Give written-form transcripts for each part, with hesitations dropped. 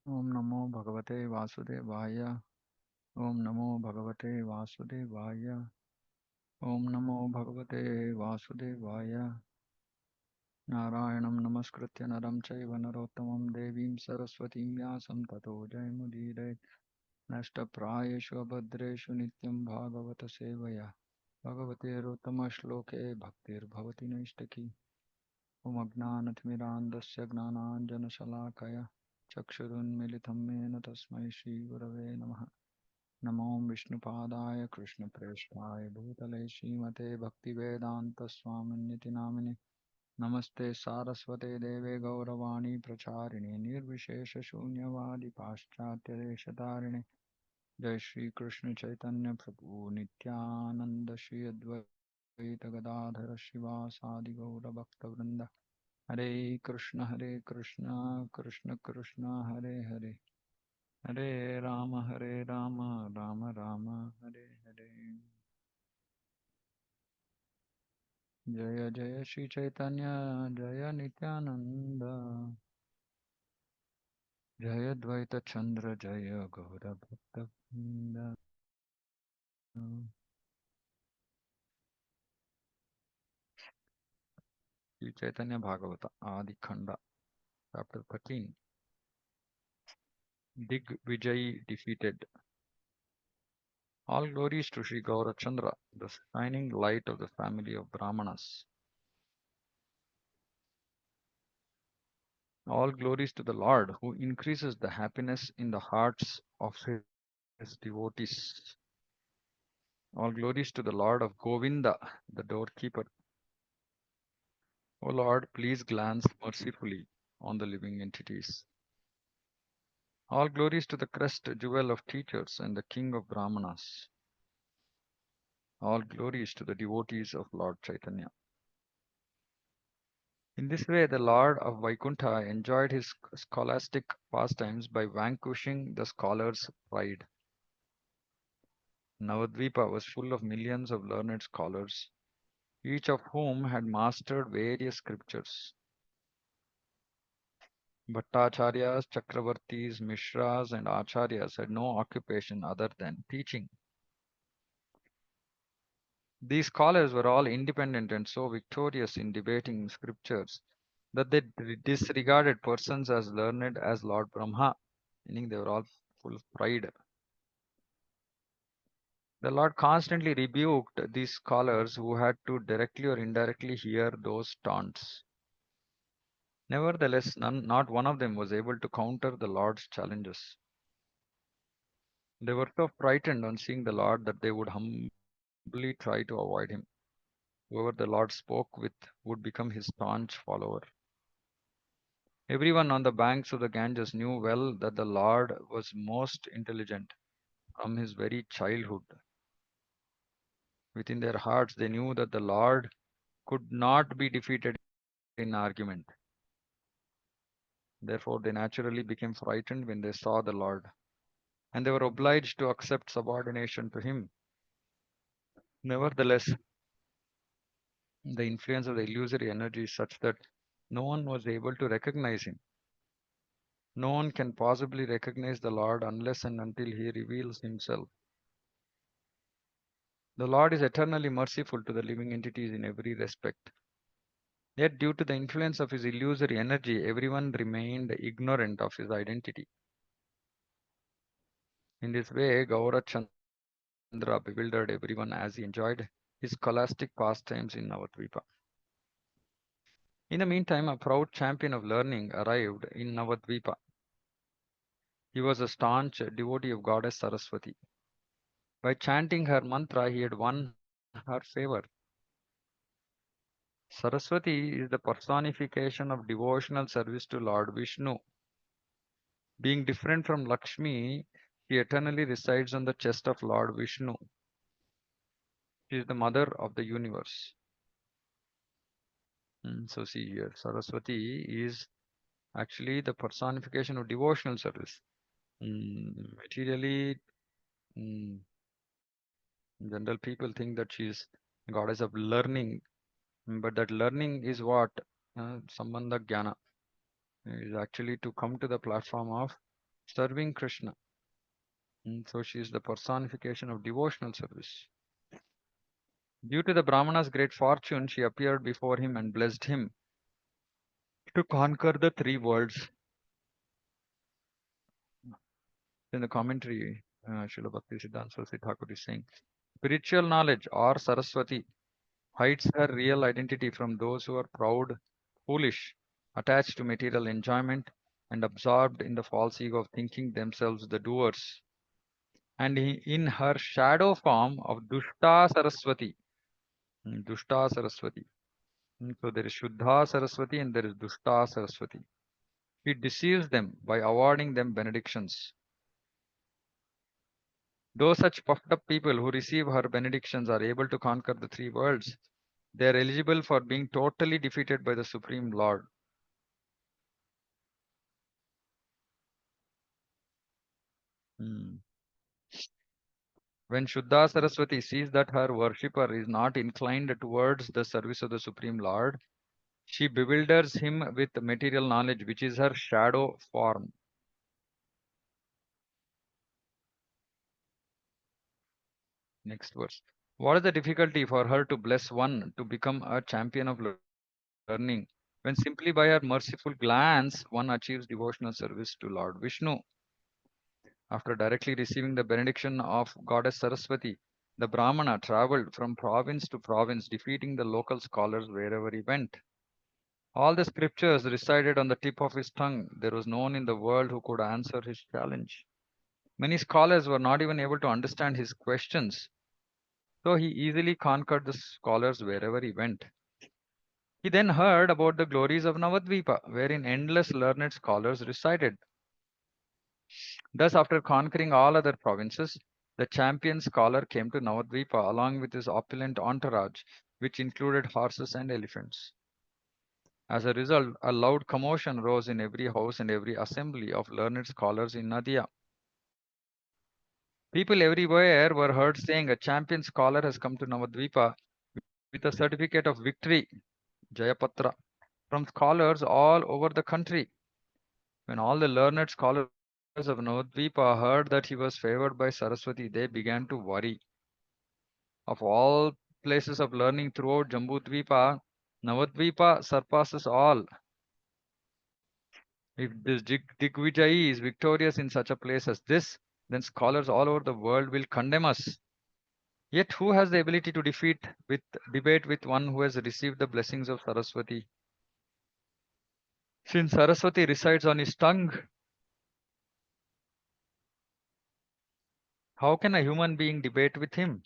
ओम नमो भगवते वासुदेवाय। ओम नमो भगवते वासुदेवाय। ओम नमो भगवते वासुदेवाय। नारायणं नमस्कृत्य नरं चैव नरोत्तमं देवीं सरस्वतीं व्यासं ततो जयमुदीरये। नष्टप्रायेषु अभद्रेषु नित्यं भागवत सेवया भगवतेरुत्तमश्लोके भक्तिर्भवति नैष्टिकी। अज्ञानतिमिरान्धस्य ज्ञानाञ्जनशलाकया चक्षुरुन्मिलितं येन तस्मै श्रीगुरवे नमः। नमो विष्णुपादाय कृष्णप्रेष्ठाय भूतले श्रीमते भक्तिवेदान्तस्वामिन्निति नामिने। नमस्ते सारस्वते देवे गौरवाणी प्रचारिणे निर्विशेषशून्यवादि पाश्चात्यदेशतारिणे। जय श्री कृष्ण चैतन्य प्रभु नित्यानंद श्री अद्वैत गदाधर शिवासादि गौरभक्तवृंद। हरे कृष्ण कृष्ण कृष्ण हरे हरे, हरे राम राम राम हरे हरे। जय जय श्री चैतन्य जय नित्यानंद, जय द्वैत चंद्र जय गौर भक्तवृंद। श्री चैतन्य भागवत आदि खंड chapter 13, Digvijay defeated. All glories to Sri Gaurachandra, the shining light of the family of Brahmanas. All glories to the Lord who increases the happiness in the hearts of his devotees. All glories to the Lord of Govinda, the doorkeeper. O Lord, please glance mercifully on the living entities. All glories to the crest jewel of teachers and the king of Brahmanas. All glories to the devotees of Lord Chaitanya. In this way, the Lord of Vaikuntha enjoyed his scholastic pastimes by vanquishing the scholars' pride. Navadvipa was full of millions of learned scholars, each of whom had mastered various scriptures. Bhattacharyas, Chakravartis, Mishras, and Acharyas had no occupation other than teaching. These scholars were all independent and so victorious in debating scriptures that they disregarded persons as learned as Lord Brahma, meaning they were all full of pride. The Lord constantly rebuked these scholars who had to directly or indirectly hear those taunts. Nevertheless, not one of them was able to counter the Lord's challenges. They were so frightened on seeing the Lord that they would humbly try to avoid him. Whoever the Lord spoke with would become his staunch follower. Everyone on the banks of the Ganges knew well that the Lord was most intelligent from his very childhood. Within their hearts, they knew that the Lord could not be defeated in argument. Therefore, they naturally became frightened when they saw the Lord, and they were obliged to accept subordination to him. Nevertheless, the influence of the illusory energy is such that no one was able to recognize him. No one can possibly recognize the Lord unless and until he reveals himself. The Lord is eternally merciful to the living entities in every respect. Yet, due to the influence of his illusory energy, everyone remained ignorant of his identity. In this way, Gaurachandra bewildered everyone as he enjoyed his scholastic pastimes in Navadvipa. In the meantime, a proud champion of learning arrived in Navadvipa. He was a staunch devotee of goddess Saraswati. By chanting her mantra, he had won her favor. Saraswati is the personification of devotional service to Lord Vishnu. Being different from Lakshmi, she eternally resides on the chest of Lord Vishnu. She is the mother of the universe. So see here, Saraswati is actually the personification of devotional service. Materially, mm, general people think that she is goddess of learning, but that learning is what? Sambandha Jnana is actually to come to the platform of serving Krishna. So she is the personification of devotional service. Due to the Brahmana's great fortune, she appeared before him and blessed him to conquer the three worlds. In the commentary, Srila Bhakti Siddhanta Saraswati Thakur is saying, spiritual knowledge or Saraswati hides her real identity from those who are proud, foolish, attached to material enjoyment, and absorbed in the false ego of thinking themselves the doers. And in her shadow form of Dushta Saraswati, Dushta Saraswati. So there is Shuddha Saraswati and there is Dushta Saraswati. She deceives them by awarding them benedictions. Though such puffed up people who receive her benedictions are able to conquer the three worlds, they are eligible for being totally defeated by the Supreme Lord. Hmm. When Shuddha Saraswati sees that her worshipper is not inclined towards the service of the Supreme Lord, she bewilders him with material knowledge, which is her shadow form. Next verse. What is the difficulty for her to bless one to become a champion of learning, when simply by her merciful glance one achieves devotional service to Lord Vishnu? After directly receiving the benediction of Goddess Saraswati, the Brahmana traveled from province to province, defeating the local scholars wherever he went. All the scriptures resided on the tip of his tongue. There was no one in the world who could answer his challenge. Many scholars were not even able to understand his questions, so he easily conquered the scholars wherever he went. He then heard about the glories of Navadvipa, wherein endless learned scholars resided. Thus, after conquering all other provinces, the champion scholar came to Navadvipa along with his opulent entourage, which included horses and elephants. As a result, a loud commotion rose in every house and every assembly of learned scholars in Nadia. People everywhere were heard saying, a champion scholar has come to Navadvipa with a certificate of victory, Jayapatra, from scholars all over the country. When all the learned scholars of Navadvipa heard that he was favored by Saraswati, they began to worry. Of all places of learning throughout Jambudvipa, Navadvipa surpasses all. If this Digvijay is victorious in such a place as this, then scholars all over the world will condemn us. Yet who has the ability to debate with one who has received the blessings of Saraswati? Since Saraswati resides on his tongue, how can a human being debate with him?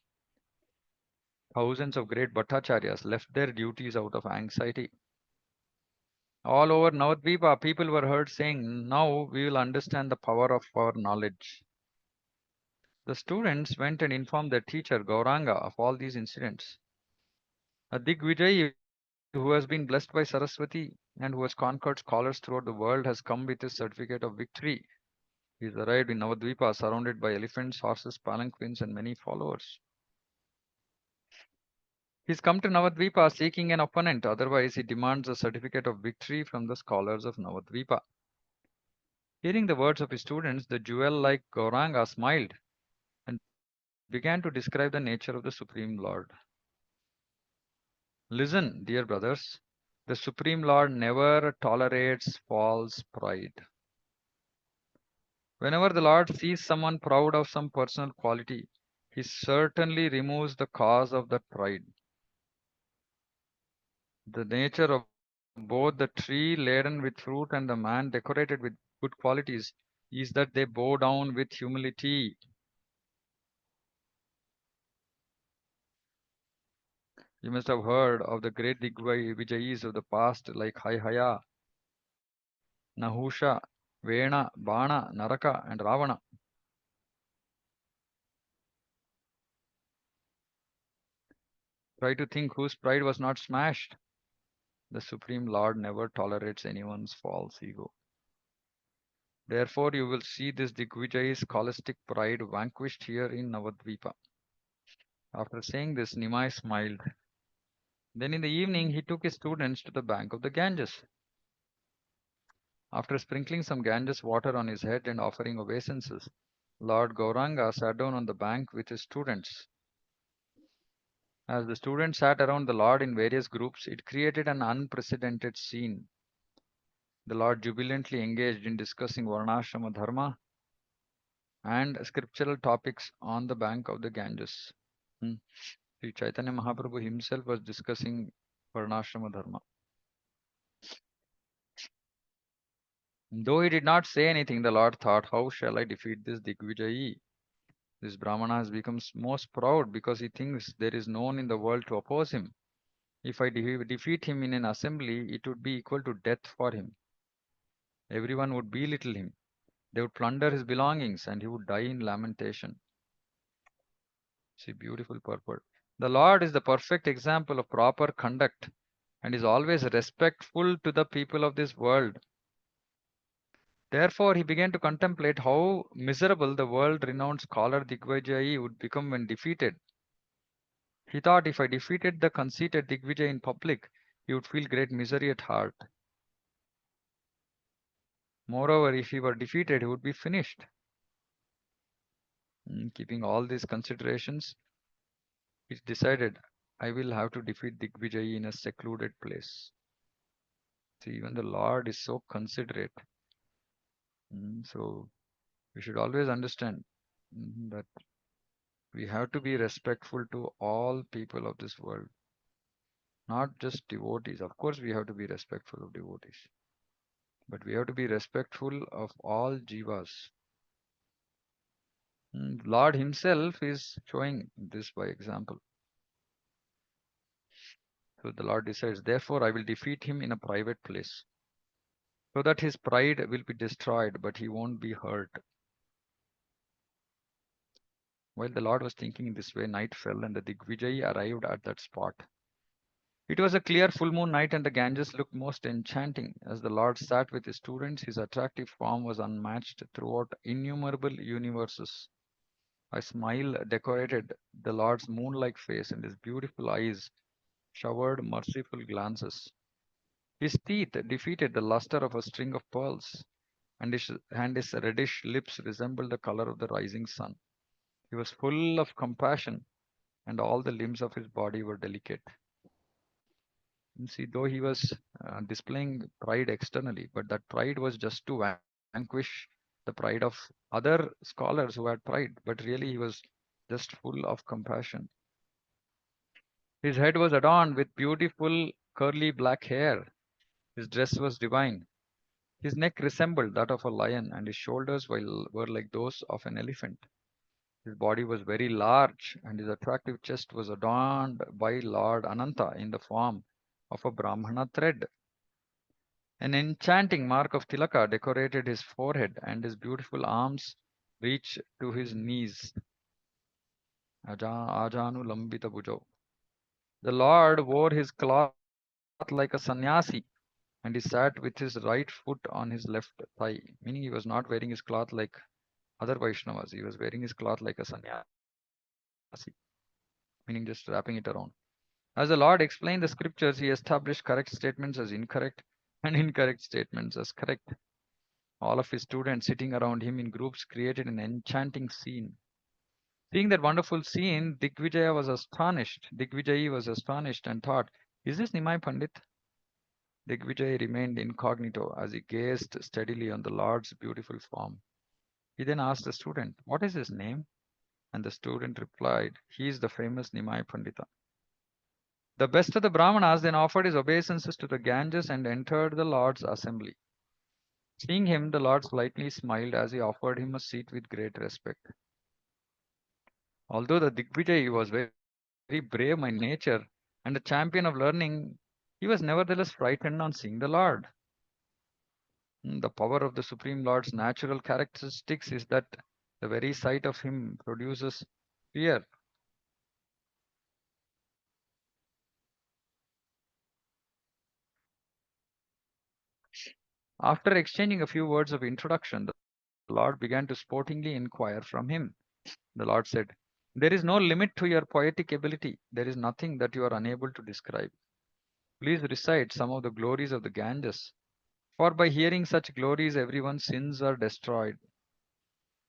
Thousands of great Bhattacharyas left their duties out of anxiety. All over Navadvipa, people were heard saying, now we will understand the power of our knowledge. The students went and informed their teacher, Gauranga, of all these incidents. A Digvijay who has been blessed by Saraswati and who has conquered scholars throughout the world has come with his certificate of victory. He has arrived in Navadvipa surrounded by elephants, horses, palanquins, and many followers. He's come to Navadvipa seeking an opponent, otherwise, he demands a certificate of victory from the scholars of Navadvipa. Hearing the words of his students, the jewel like Gauranga smiled and began to describe the nature of the Supreme Lord. Listen, dear brothers, the Supreme Lord never tolerates false pride. Whenever the Lord sees someone proud of some personal quality, he certainly removes the cause of that pride. The nature of both the tree laden with fruit and the man decorated with good qualities is that they bow down with humility. You must have heard of the great Digvijayis of the past like Haihaya, Nahusha, Vena, Bana, Naraka, and Ravana. Try to think whose pride was not smashed. The Supreme Lord never tolerates anyone's false ego. Therefore, you will see this Digvijay's scholastic pride vanquished here in Navadvipa. After saying this, Nimai smiled. Then in the evening, he took his students to the bank of the Ganges. After sprinkling some Ganges water on his head and offering obeisances, Lord Gauranga sat down on the bank with his students. As the students sat around the Lord in various groups, it created an unprecedented scene. The Lord jubilantly engaged in discussing Varnashrama Dharma and scriptural topics on the bank of the Ganges. Hmm. Sri Chaitanya Mahaprabhu himself was discussing Varnashrama Dharma. Though he did not say anything, the Lord thought, how shall I defeat this Digvijayi? This Brahmana has become most proud because he thinks there is no one in the world to oppose him. If I defeat him in an assembly, it would be equal to death for him. Everyone would belittle him. They would plunder his belongings and he would die in lamentation. See, beautiful purport. The Lord is the perfect example of proper conduct and is always respectful to the people of this world. Therefore, he began to contemplate how miserable the world renowned scholar Digvijayi would become when defeated. He thought if I defeated the conceited Digvijay in public, he would feel great misery at heart. Moreover, if he were defeated, he would be finished. Keeping all these considerations, he decided, I will have to defeat Digvijay in a secluded place. See, even the Lord is so considerate. So we should always understand that we have to be respectful to all people of this world, not just devotees. Of course, we have to be respectful of devotees, but we have to be respectful of all jivas. Lord himself is showing this by example. So the Lord decides, therefore I will defeat him in a private place, so that his pride will be destroyed, but he won't be hurt. While the Lord was thinking in this way, night fell and the Digvijayi arrived at that spot. It was a clear full moon night and the Ganges looked most enchanting. As the Lord sat with his students, his attractive form was unmatched throughout innumerable universes. A smile decorated the Lord's moon-like face and his beautiful eyes showered merciful glances. His teeth defeated the luster of a string of pearls, and his reddish lips resembled the color of the rising sun. He was full of compassion, and all the limbs of his body were delicate. You see, though he was displaying pride externally, but that pride was just to vanquish the pride of other scholars who had pride, but really he was just full of compassion. His head was adorned with beautiful curly black hair. His dress was divine. His neck resembled that of a lion, and his shoulders were like those of an elephant. His body was very large, and his attractive chest was adorned by Lord Ananta in the form of a Brahmana thread. An enchanting mark of tilaka decorated his forehead, and his beautiful arms reached to his knees. Ajanu lambita bhujau. The Lord wore his cloth like a sannyasi, and he sat with his right foot on his left thigh, meaning he was not wearing his cloth like other Vaishnavas. He was wearing his cloth like a sannyasi, meaning just wrapping it around. As the Lord explained the scriptures, he established correct statements as incorrect and incorrect statements as correct. All of his students sitting around him in groups created an enchanting scene. Seeing that wonderful scene, Digvijayi was astonished and thought, is this Nimai Pandit? Digvijay remained incognito as he gazed steadily on the Lord's beautiful form. He then asked the student, what is his name? And the student replied, he is the famous Nimai Pandita. The best of the Brahmanas then offered his obeisances to the Ganges and entered the Lord's assembly. Seeing him, the Lord slightly smiled as he offered him a seat with great respect. Although the Digvijay was very brave by nature and a champion of learning, he was nevertheless frightened on seeing the Lord. The power of the Supreme Lord's natural characteristics is that the very sight of him produces fear. After exchanging a few words of introduction, the Lord began to sportingly inquire from him. The Lord said, there is no limit to your poetic ability. There is nothing that you are unable to describe. Please recite some of the glories of the Ganges. For by hearing such glories, everyone's sins are destroyed.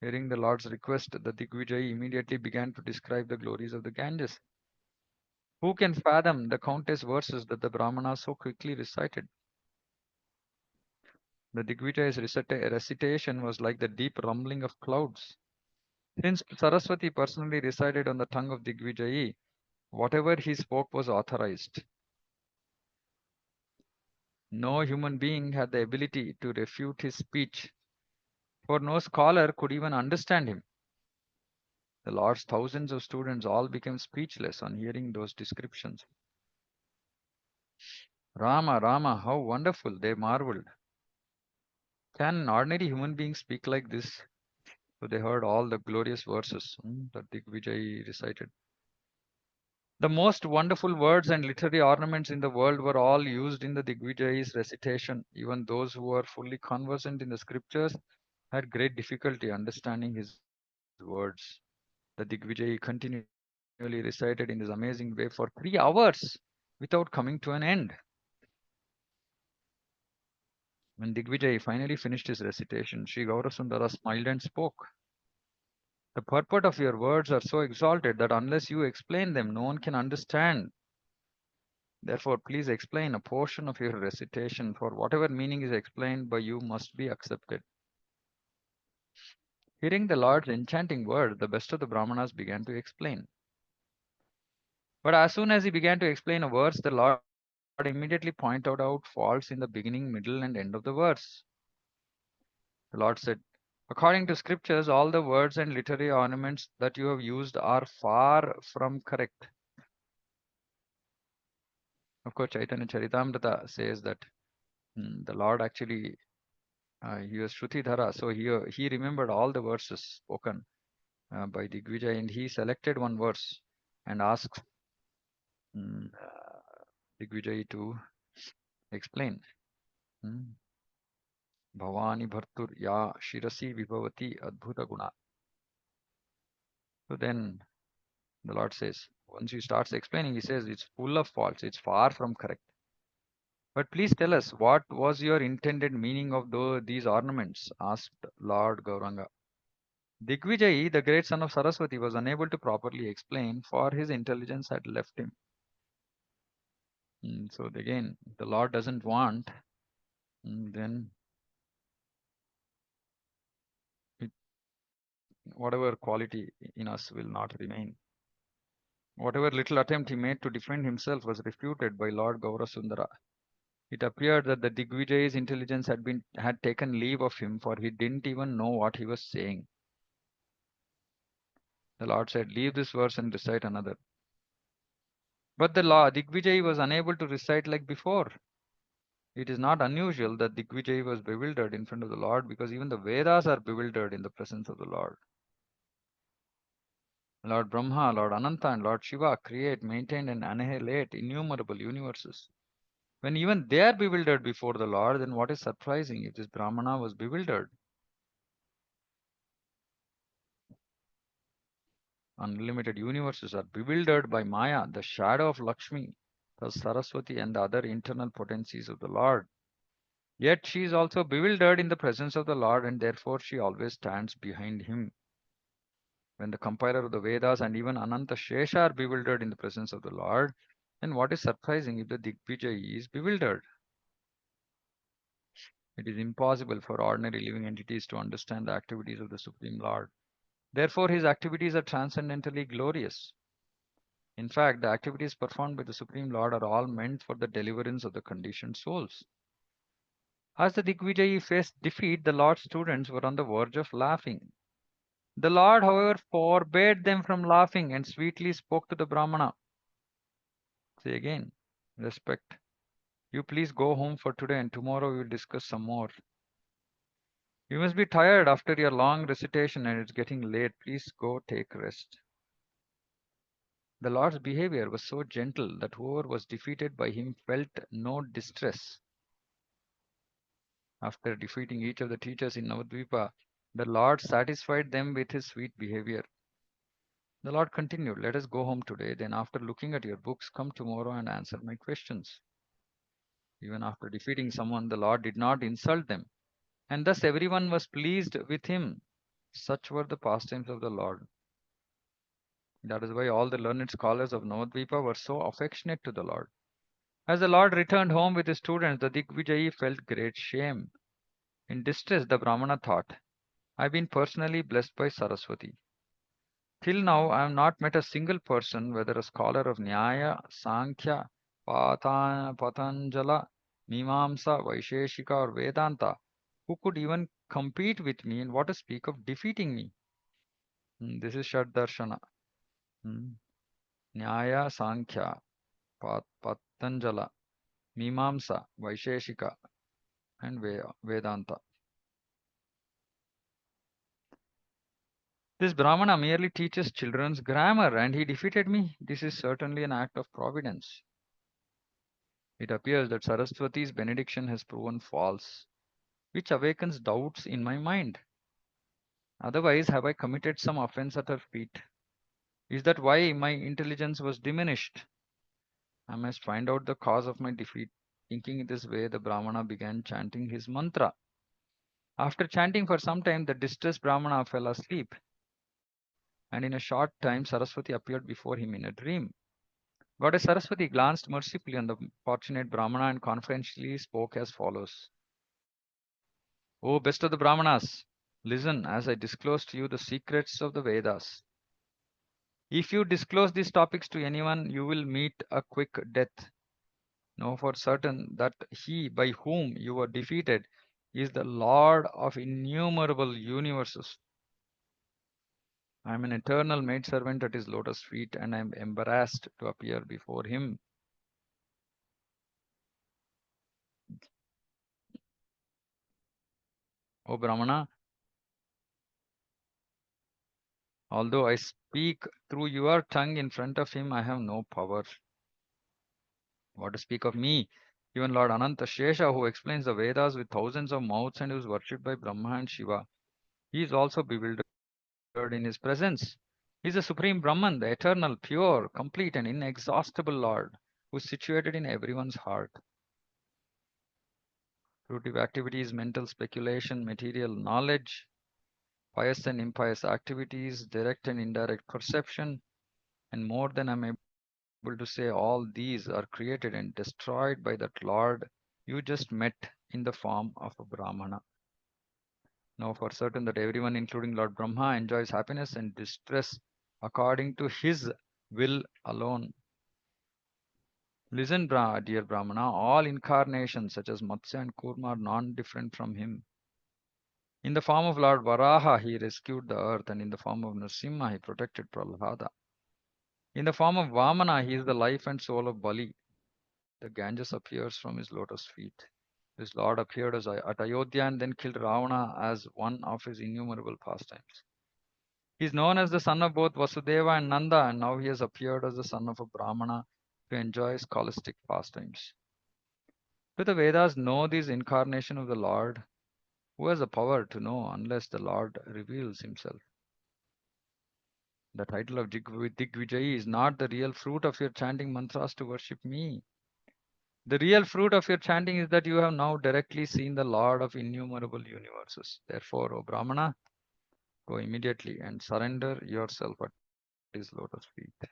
Hearing the Lord's request, the Digvijay immediately began to describe the glories of the Ganges. Who can fathom the countless verses that the Brahmanas so quickly recited? The Digvijay's recitation was like the deep rumbling of clouds. Since Saraswati personally resided on the tongue of Digvijayi, whatever he spoke was authorized. No human being had the ability to refute his speech, for no scholar could even understand him. The Lord's thousands of students all became speechless on hearing those descriptions. Rama, Rama, how wonderful, they marveled. Can an ordinary human being speak like this? So they heard all the glorious verses that Digvijay recited. The most wonderful words and literary ornaments in the world were all used in the Digvijay's recitation. Even those who were fully conversant in the scriptures had great difficulty understanding his words. The Digvijay continually recited in this amazing way for 3 hours without coming to an end. When Digvijay finally finished his recitation, Sri Gaurasundara smiled and spoke. The purport of your words are so exalted that unless you explain them, no one can understand. Therefore, please explain a portion of your recitation, for whatever meaning is explained by you must be accepted. Hearing the Lord's enchanting word, the best of the Brahmanas began to explain. But as soon as he began to explain a verse, the Lord immediately pointed out faults in the beginning, middle, and end of the verse. The Lord said, according to scriptures, all the words and literary ornaments that you have used are far from correct. Of course, Chaitanya Charitamrita says that the Lord actually he was Shrutidhara, so he remembered all the verses spoken by Digvijay, and he selected one verse and asked Digvijay to explain. Bhavani Bhartur Ya Shirasi Vibhavati Adbhuta Guna. So then the Lord says, once he starts explaining, he says it's full of faults, it's far from correct. But please tell us, what was your intended meaning of these ornaments? Asked Lord Gauranga. Digvijayi, the great son of Saraswati, was unable to properly explain, for his intelligence had left him. So again, the Lord doesn't want, then it, whatever quality in us will not remain. Whatever little attempt he made to defend himself was refuted by Lord Gaurasundara. It appeared that the Digvijay's intelligence had taken leave of him, for he didn't even know what he was saying. The Lord said, leave this verse and recite another. But the Digvijay was unable to recite like before. It is not unusual that Digvijay was bewildered in front of the Lord, because even the Vedas are bewildered in the presence of the Lord. Lord Brahma, Lord Ananta, and Lord Shiva create, maintain, and annihilate innumerable universes. When even they are bewildered before the Lord, then what is surprising if this Brahmana was bewildered? Unlimited universes are bewildered by Maya, the shadow of Lakshmi, the Saraswati, and the other internal potencies of the Lord. Yet she is also bewildered in the presence of the Lord, and therefore she always stands behind him. When the compiler of the Vedas and even Ananta Shesha are bewildered in the presence of the Lord, then what is surprising if the Digvijay is bewildered? It is impossible for ordinary living entities to understand the activities of the Supreme Lord. Therefore, his activities are transcendently glorious. In fact, the activities performed by the Supreme Lord are all meant for the deliverance of the conditioned souls. As the Digvijayi faced defeat, the Lord's students were on the verge of laughing. The Lord, however, forbade them from laughing and sweetly spoke to the Brahmana. Say again, respect. You please go home for today, and tomorrow we will discuss some more. You must be tired after your long recitation and it's getting late. Please go take rest. The Lord's behavior was so gentle that whoever was defeated by him felt no distress. After defeating each of the teachers in Navadvipa, the Lord satisfied them with his sweet behavior. The Lord continued, let us go home today. Then after looking at your books, come tomorrow and answer my questions. Even after defeating someone, the Lord did not insult them, and thus everyone was pleased with him. Such were the pastimes of the Lord. That is why all the learned scholars of Navadvipa were so affectionate to the Lord. As the Lord returned home with his students, the Digvijayi felt great shame. In distress, the Brahmana thought, I've been personally blessed by Saraswati. Till now, I have not met a single person, whether a scholar of Nyaya, Sankhya, Patanjala, Mimamsa, Vaisheshika, or Vedanta, who could even compete with me, and what to speak of defeating me. This is Shad Darshana. Hmm. Nyaya, Sankhya, Patanjala, Mimamsa, Vaisheshika, and Vedanta. This Brahmana merely teaches children's grammar, and he defeated me. This is certainly an act of providence. It appears that Saraswati's benediction has proven false, which awakens doubts in my mind. Otherwise, have I committed some offense at her feet? Is that why my intelligence was diminished? I must find out the cause of my defeat. Thinking this way, the Brahmana began chanting his mantra. After chanting for some time, the distressed Brahmana fell asleep, and in a short time, Saraswati appeared before him in a dream. Goddess Saraswati glanced mercifully on the fortunate Brahmana and confidentially spoke as follows: O best of the Brahmanas, listen as I disclose to you the secrets of the Vedas. If you disclose these topics to anyone, you will meet a quick death. Know for certain that he by whom you were defeated is the Lord of innumerable universes. I am an eternal maidservant at his lotus feet, and I am embarrassed to appear before him. O Brahmana, although I speak through your tongue in front of him, I have no power. What to speak of me? Even Lord Ananta Shesha, who explains the Vedas with thousands of mouths and who is worshipped by Brahma and Shiva, he is also bewildered in his presence. He is the Supreme Brahman, the eternal, pure, complete, and inexhaustible Lord, who is situated in everyone's heart. Fruitive activities, mental speculation, material knowledge, pious and impious activities, direct and indirect perception, and more than I'm able to say, all these are created and destroyed by that Lord you just met in the form of a Brahmana. Know for certain that everyone, including Lord Brahma, enjoys happiness and distress according to his will alone. Listen, dear Brahmana, all incarnations such as Matsya and Kurma are non-different from him. In the form of Lord Varaha, he rescued the earth, and in the form of Nrsimha, he protected Prahlada. In the form of Vamana, he is the life and soul of Bali. The Ganges appears from his lotus feet. This Lord appeared at Ayodhya and then killed Ravana as one of his innumerable pastimes. He is known as the son of both Vasudeva and Nanda, and now he has appeared as the son of a Brahmana to enjoy scholastic pastimes. Do the Vedas know this incarnation of the Lord? Who has the power to know unless the Lord reveals himself? The title of Digvijayi is not the real fruit of your chanting mantras to worship me. The real fruit of your chanting is that you have now directly seen the Lord of innumerable universes. Therefore, O Brahmana, go immediately and surrender yourself at his lotus feet.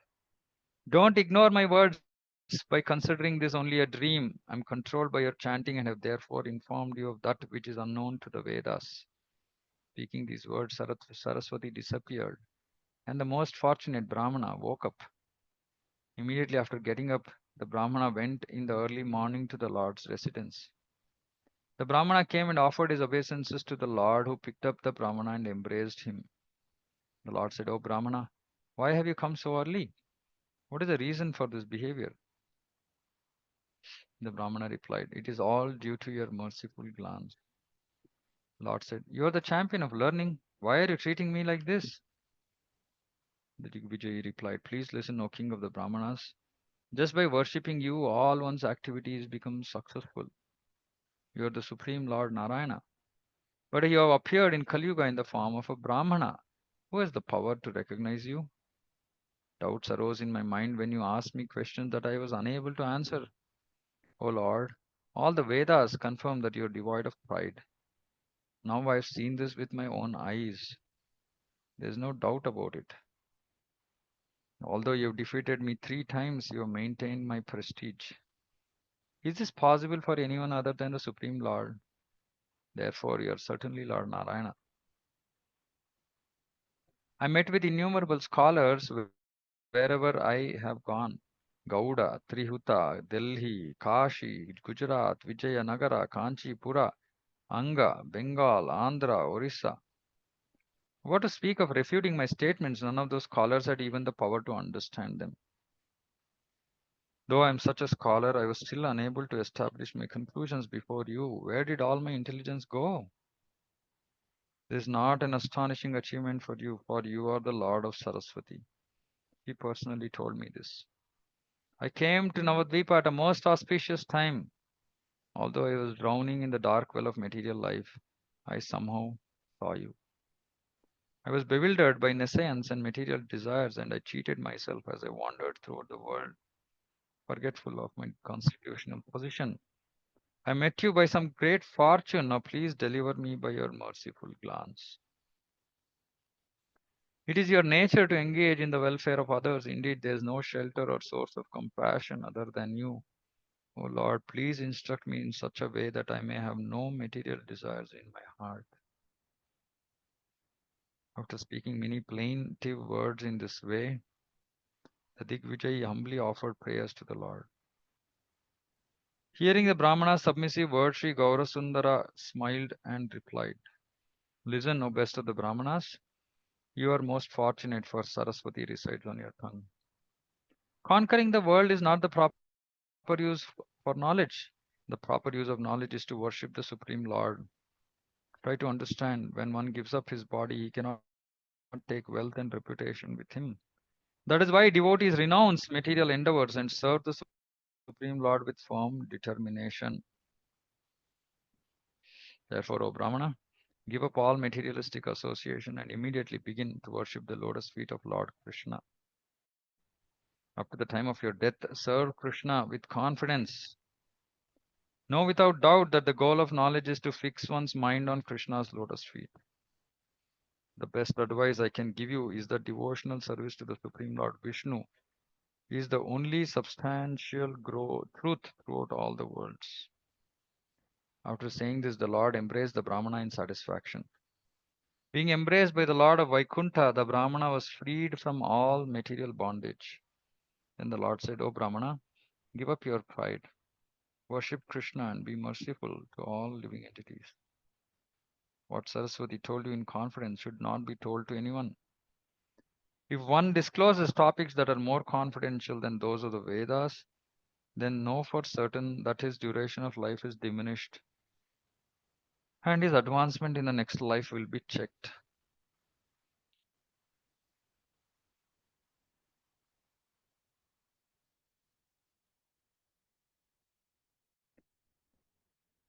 Don't ignore my words by considering this only a dream. I'm controlled by your chanting and have therefore informed you of that which is unknown to the Vedas. Speaking these words, Saraswati disappeared, and the most fortunate Brahmana woke up. Immediately after getting up, the Brahmana went in the early morning to the Lord's residence. The Brahmana came and offered his obeisances to the Lord, who picked up the Brahmana and embraced him. The Lord said, O Brahmana, why have you come so early? What is the reason for this behavior? The Brahmana replied, It is all due to your merciful glance. Lord said, You are the champion of learning. Why are you treating me like this? The Digvijay replied, Please listen, O king of the Brahmanas. Just by worshipping you, all one's activities become successful. You are the supreme Lord Narayana. But you have appeared in Kali Yuga in the form of a Brahmana. Who has the power to recognize you? Doubts arose in my mind when you asked me questions that I was unable to answer. O Lord, All the Vedas confirm that you're devoid of pride. Now I've seen this with my own eyes. There's no doubt about it. Although you've defeated me 3 times, you have maintained my prestige. Is this possible for anyone other than the Supreme Lord? Therefore, you are certainly Lord Narayana. I met with innumerable scholars wherever I have gone. Gauda, Trihuta, Delhi, Kashi, Gujarat, Vijayanagara, Kanchipura, Anga, Bengal, Andhra, Orissa. What to speak of refuting my statements, none of those scholars had even the power to understand them. Though I am such a scholar, I was still unable to establish my conclusions before you. Where did all my intelligence go? This is not an astonishing achievement for you are the Lord of Saraswati. He personally told me this. I came to Navadvipa at a most auspicious time. Although I was drowning in the dark well of material life, I somehow saw you. I was bewildered by nescience and material desires, and I cheated myself as I wandered throughout the world, forgetful of my constitutional position. I met you by some great fortune. Now please deliver me by your merciful glance. It is your nature to engage in the welfare of others. Indeed, there is no shelter or source of compassion other than you. O Lord, please instruct me in such a way that I may have no material desires in my heart. After speaking many plaintive words in this way, the Digvijay humbly offered prayers to the Lord. Hearing the Brahmana's submissive words, Sri Gaurasundara smiled and replied, Listen, O best of the Brahmanas, you are most fortunate, for Saraswati resides on your tongue. Conquering the world is not the proper use for knowledge. The proper use of knowledge is to worship the Supreme Lord. Try to understand, when one gives up his body, he cannot take wealth and reputation with him. That is why devotees renounce material endeavors and serve the Supreme Lord with firm determination. Therefore, O Brahmana, give up all materialistic association and immediately begin to worship the lotus feet of Lord Krishna. Up to the time of your death, serve Krishna with confidence. Know without doubt that the goal of knowledge is to fix one's mind on Krishna's lotus feet. The best advice I can give you is that devotional service to the Supreme Lord Vishnu is the only substantial truth throughout all the worlds. After saying this, the Lord embraced the Brahmana in satisfaction. Being embraced by the Lord of Vaikuntha, the Brahmana was freed from all material bondage. Then the Lord said, O Brahmana, give up your pride. Worship Krishna and be merciful to all living entities. What Saraswati told you in confidence should not be told to anyone. If one discloses topics that are more confidential than those of the Vedas, then know for certain that his duration of life is diminished and his advancement in the next life will be checked.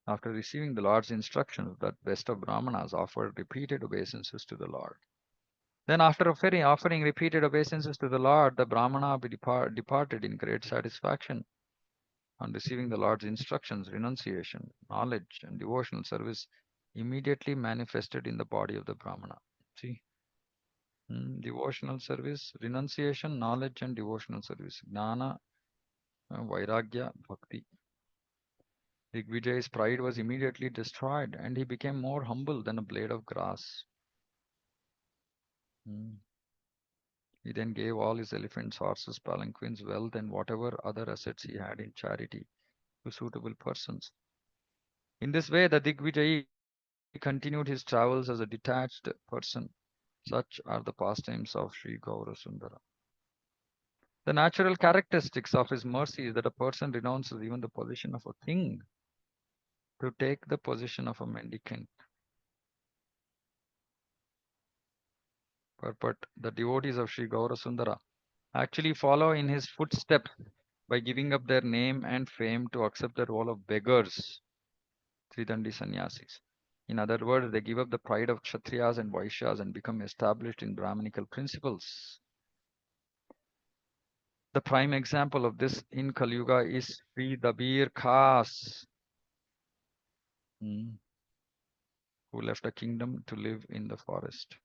After receiving the Lord's instructions, that best of Brahmanas offered repeated obeisances to the Lord. Then, after offering repeated obeisances to the Lord, the Brahmana departed in great satisfaction. On receiving the Lord's instructions, renunciation, knowledge, and devotional service immediately manifested in the body of the Brahmana. See, devotional service, renunciation, knowledge, and devotional service. Jnana, Vairagya, Bhakti. Digvijay's pride was immediately destroyed, and he became more humble than a blade of grass. Hmm. He then gave all his elephants, horses, palanquins, wealth, and whatever other assets he had in charity to suitable persons. In this way, the Digvijay continued his travels as a detached person. Such are the pastimes of Sri Gaurasundara. The natural characteristics of his mercy is that a person renounces even the position of a king to take the position of a mendicant. But the devotees of Sri Gaurasundara actually follow in his footsteps by giving up their name and fame to accept the role of beggars, Tridandi sannyasis. In other words, they give up the pride of Kshatriyas and Vaishyas and become established in Brahminical principles. The prime example of this in Kali Yuga is Sri Dabir Khas. mm, who left a kingdom to live in the forest.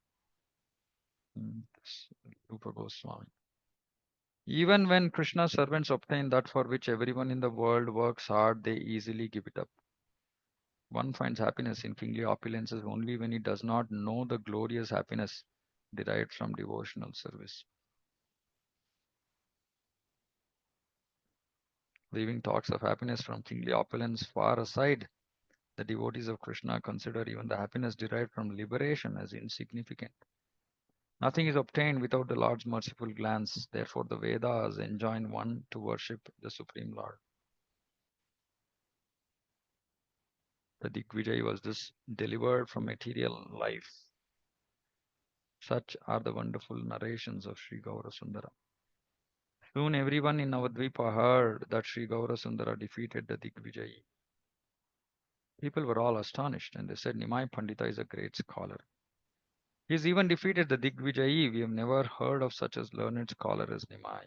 Rupa Goswami. Even when Krishna's servants obtain that for which everyone in the world works hard, they easily give it up. One finds happiness in kingly opulences only when he does not know the glorious happiness derived from devotional service. Leaving talks of happiness from kingly opulence far aside, the devotees of Krishna consider even the happiness derived from liberation as insignificant. Nothing is obtained without the Lord's merciful glance. Therefore, the Vedas enjoin one to worship the Supreme Lord. The Digvijay was thus delivered from material life. Such are the wonderful narrations of Sri Gaurasundara. Soon everyone in Navadvipa heard that Sri Gaurasundara defeated the Digvijayi. People were all astonished and they said Nimai Pandita is a great scholar. He has even defeated the Digvijayi. We have never heard of such a learned scholar as Nimai.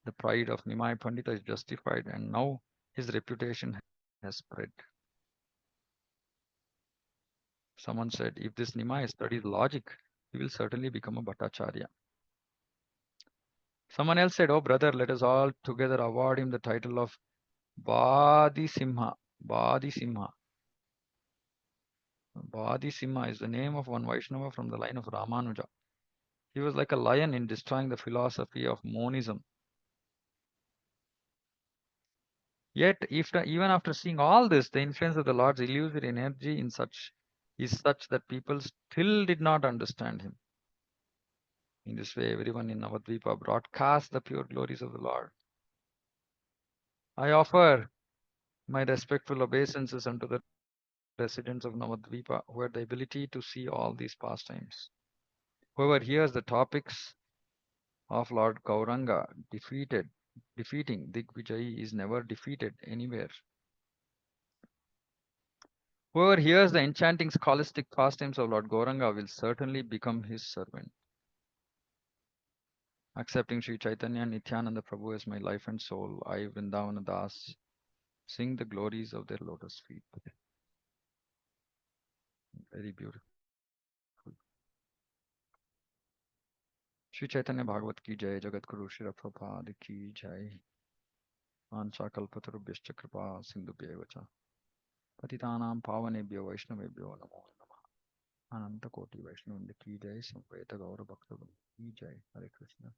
The pride of Nimai Pandita is justified and now his reputation has spread. Someone said, if this Nimai studies logic, he will certainly become a Bhattacharya. Someone else said, oh brother, let us all together award him the title of Badi Simha. Badi Simha. Badi Simha is the name of one Vaishnava from the line of Ramanuja. He was like a lion in destroying the philosophy of monism. Yet, even after seeing all this, the influence of the Lord's illusory energy is such that people still did not understand him. In this way, everyone in Navadvipa broadcast the pure glories of the Lord. I offer my respectful obeisances unto the residents of Navadvipa who had the ability to see all these pastimes. Whoever hears the topics of Lord Gauranga defeating Digvijayi is never defeated anywhere. Whoever hears the enchanting scholastic pastimes of Lord Gauranga will certainly become his servant. Accepting Sri Chaitanya and Nityananda Prabhu as my life and soul, I, Vrindavana Das, sing the glories of their lotus feet. Very beautiful. Sri Chaitanya Bhagavat ki jai, Jagat Guru Shri Prabhupada ki jai. Ancha kalpatarubhyascha kripa sindhubhyev cha. Patitanam pavanebhyo vaishnavebhyo namo namah. Ananta koti Vaishnavanda ki jai, Samveta Gaura Bhakta ki jai. Hare Krishna.